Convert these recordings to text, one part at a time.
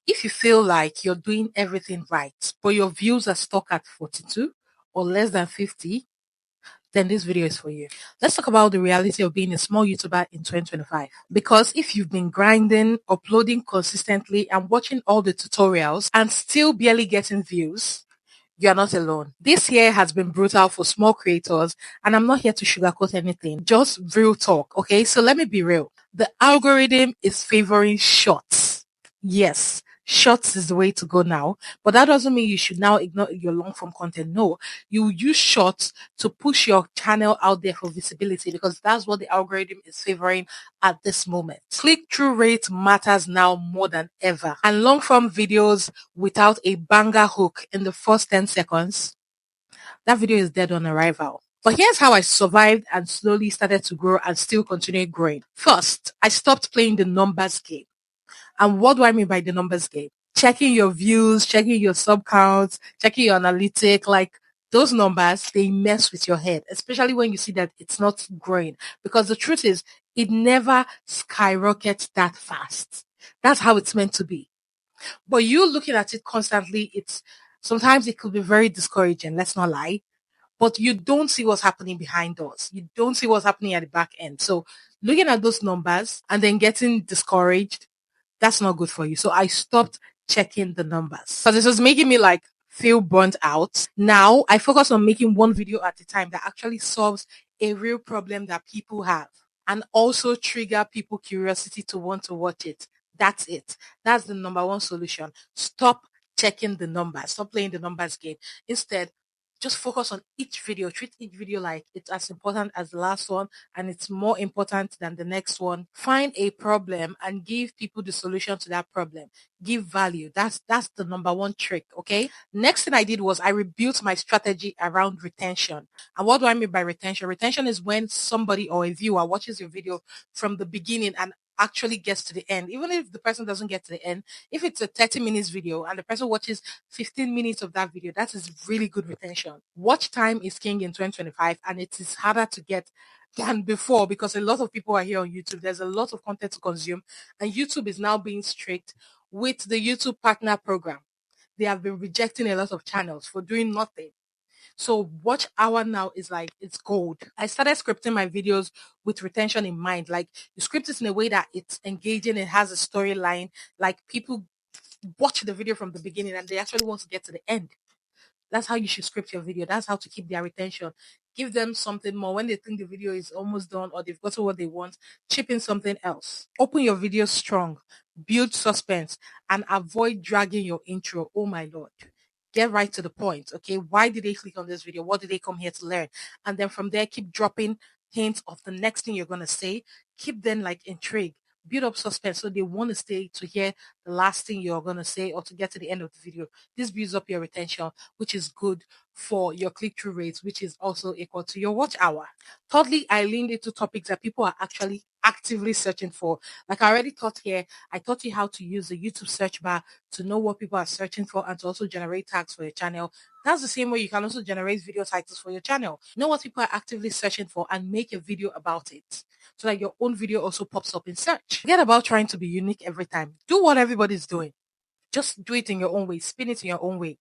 If you feel like you're doing everything right, but your views are stuck at 42 or less than 50, then this video is for you. Let's talk about the reality of being a small YouTuber in 2025. Because if you've been grinding, uploading consistently, and watching all the tutorials and still barely getting views, you're not alone. This year has been brutal for small creators, and I'm not here to sugarcoat anything, just real talk. Okay, so let me be real. The algorithm is favoring shorts. Yes, shorts is the way to go now, but that doesn't mean you should now ignore your long form content. No, you use shorts to push your channel out there for visibility because that's what the algorithm is favoring at this moment. Click through rate matters now more than ever, and long form videos without a banger hook in the first 10 seconds, that video is dead on arrival. But here's how I survived and slowly started to grow and still continue growing. First, I stopped playing the numbers game. And what do I mean by the numbers game? Checking your views, checking your sub counts, checking your analytic, like those numbers, they mess with your head, especially when you see that it's not growing. Because the truth is, it never skyrockets that fast. That's how it's meant to be. But you looking at it constantly, it's sometimes it could be very discouraging. Let's not lie. But you don't see what's happening behind us. You don't see what's happening at the back end. So looking at those numbers and then getting discouraged, that's not good for you. So I stopped checking the numbers because it was making me like feel burnt out. Now I focus on making one video at a time that actually solves a real problem that people have and also trigger people curiosity to want to watch it. That's it. That's the number one solution. Stop checking the numbers. Stop playing the numbers game. Instead, just focus on each video. Treat each video like it's as important as the last one and it's more important than the next one. Find a problem and give people the solution to that problem. Give value. That's the number one trick. Okay. Next thing I did was I rebuilt my strategy around retention. And what do I mean by retention? Retention is when somebody or a viewer watches your video from the beginning and actually gets to the end, even if the person doesn't get to the end. If it's a 30 minutes video and the person watches 15 minutes of that video, that is really good retention. Watch time is king in 2025 and it is harder to get than before because a lot of people are here on YouTube. There's a lot of content to consume and YouTube is now being strict with the YouTube partner program. They have been rejecting a lot of channels for doing nothing. So watch hour now is like it's gold. I started scripting my videos with retention in mind. Like you script it in a way that it's engaging, it has a storyline, like people watch the video from the beginning and they actually want to get to the end. That's how you should script your video. That's how to keep their retention. Give them something more when they think the video is almost done or they've gotten what they want. Chip in something else. Open your video strong. Build suspense and avoid dragging your intro. Oh my lord. Get right to the point. Okay. Why did they click on this video? What did they come here to learn? And then from there, keep dropping hints of the next thing you're going to say. Keep them like intrigued. Build up suspense so they want to stay to hear the last thing you're going to say or to get to the end of the video. This builds up your retention, which is good for your click-through rates, which is also equal to your watch hour. Thirdly, I leaned into topics that people are actually actively searching for. Like I already taught here, I taught you how to use the YouTube search bar to know what people are searching for and to also generate tags for your channel. That's the same way you can also generate video titles for your channel. Know what people are actively searching for and make a video about it so that your own video also pops up in search. Forget about trying to be unique every time. Do what everybody's doing. Just do it in your own way. Spin it in your own way.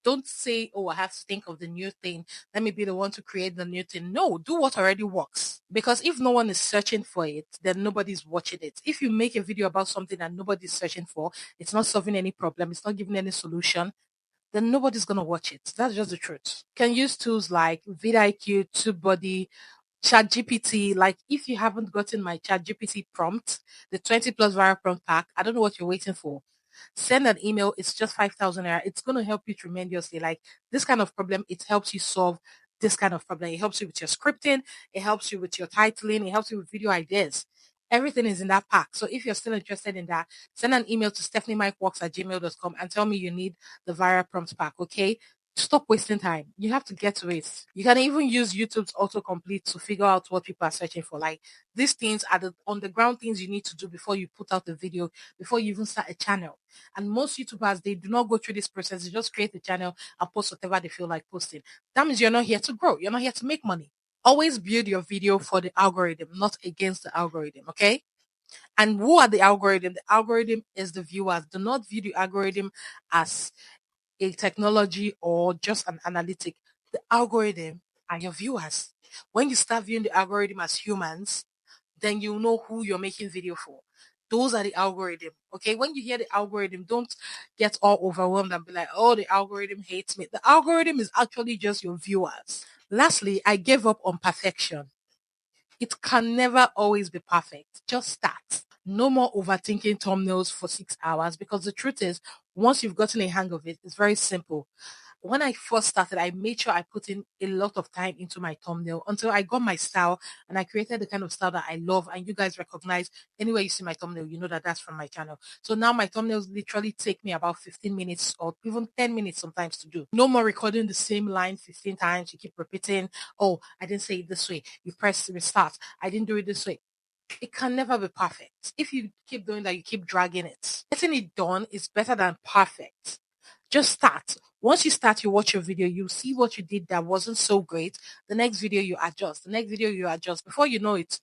Don't say, oh, I have to think of the new thing. Let me be the one to create the new thing. No, do what already works. Because if no one is searching for it, then nobody's watching it. If you make a video about something that nobody's searching for, it's not solving any problem, it's not giving any solution, then nobody's going to watch it. That's just the truth. You can use tools like vidIQ, TubeBuddy, ChatGPT. Like if you haven't gotten my ChatGPT prompt, the 20 plus viral prompt pack, I don't know what you're waiting for. Send an email. It's just 5,000 naira. It's going to help you tremendously. Like this kind of problem, it helps you solve this kind of problem. It helps you with your scripting. It helps you with your titling. It helps you with video ideas. Everything is in that pack. So if you're still interested in that, send an email to stephaniemikeworks@gmail.com and tell me you need the viral prompt pack. Okay. Stop wasting time. You have to get to it. You can even use YouTube's autocomplete to figure out what people are searching for. Like these things are the on the ground things you need to do before you put out the video, before you even start a channel. And most YouTubers, they do not go through this process. They just create a channel and post whatever they feel like posting. That means you're not here to grow. You're not here to make money. Always build your video for the algorithm, not against the algorithm. Okay. And who are the algorithm? The algorithm is the viewers. Do not view the algorithm as a technology or just an analytic. The algorithm are your viewers. When you start viewing the algorithm as humans, then you know who you're making video for. Those are the algorithm. Okay. When you hear the algorithm, don't get all overwhelmed and be like, oh, the algorithm hates me. The algorithm is actually just your viewers. Lastly, I gave up on perfection. It can never always be perfect. Just start. No more overthinking thumbnails for 6 hours, because the truth is, once you've gotten a hang of it, it's very simple. When I first started, I made sure I put in a lot of time into my thumbnail until I got my style and I created the kind of style that I love. And you guys recognize anywhere you see my thumbnail, you know that that's from my channel. So now my thumbnails literally take me about 15 minutes or even 10 minutes sometimes to do. No more recording the same line 15 times. You keep repeating, oh, I didn't say it this way. You press restart. I didn't do it this way. It can never be perfect. If you keep doing that, you keep dragging it. Getting it done is better than perfect. Just start. Once you start, you watch your video, you see what you did that wasn't so great. The next video you adjust. The next video you adjust. Before you know it,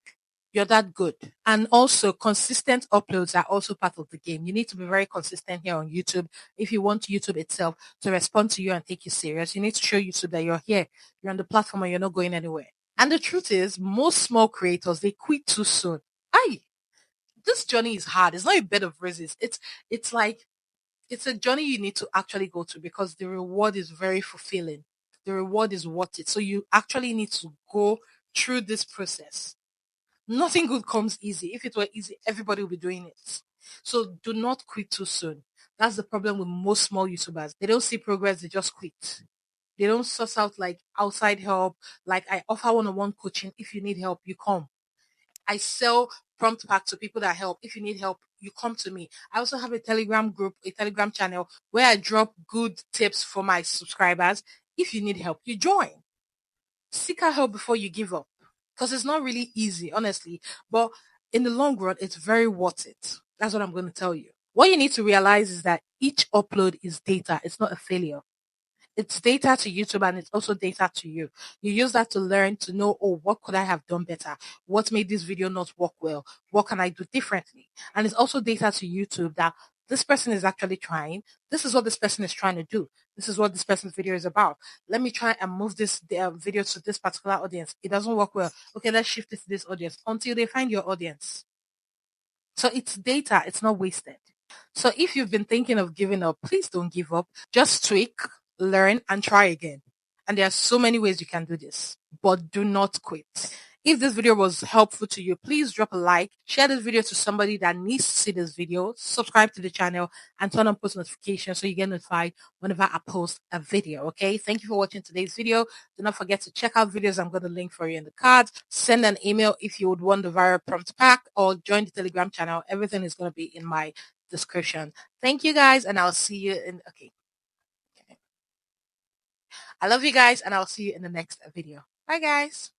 you're that good. And also, consistent uploads are also part of the game. You need to be very consistent here on YouTube. If you want YouTube itself to respond to you and take you serious, you need to show YouTube that you're here, you're on the platform, and you're not going anywhere. And the truth is, most small creators, they quit too soon. Aye, this journey is hard. It's not a bed of roses. It's like it's a journey you need to actually go to, because the reward is very fulfilling. The reward is worth it. So you actually need to go through this process. Nothing good comes easy. If it were easy, everybody would be doing it. So do not quit too soon. That's the problem with most small YouTubers. They don't see progress, they just quit. They don't source out like outside help. Like I offer one-on-one coaching. If you need help, you come. I sell prompt pack to people that help. If you need help, you come to me. I also have a Telegram group, a Telegram channel where I drop good tips for my subscribers. If you need help, you join. Seek out help before you give up, because it's not really easy, honestly. But in the long run, it's very worth it. That's what I'm going to tell you. What you need to realize is that each upload is data. It's not a failure. It's data to YouTube and it's also data to you. You use that to learn to know, oh, what could I have done better? What made this video not work well? What can I do differently? And it's also data to YouTube that this person is actually trying. This is what this person is trying to do. This is what this person's video is about. Let me try and move this video to this particular audience. It doesn't work well. Okay, let's shift it to this audience until they find your audience. So it's data, it's not wasted. So if you've been thinking of giving up, please don't give up. Just tweak, learn, and try again. And there are so many ways you can do this, but do not quit. If this video was helpful to you, please drop a like, share this video to somebody that needs to see this video, subscribe to the channel, and turn on post notifications so you get notified whenever I post a video. Okay. Thank you for watching today's video. Do not forget to check out videos I'm going to link for you in the cards. Send an email if you would want the viral prompt pack, or join the Telegram channel. Everything is going to be in my description. Thank you guys, and I'll see you in. Okay. I love you guys, and I'll see you in the next video. Bye, guys.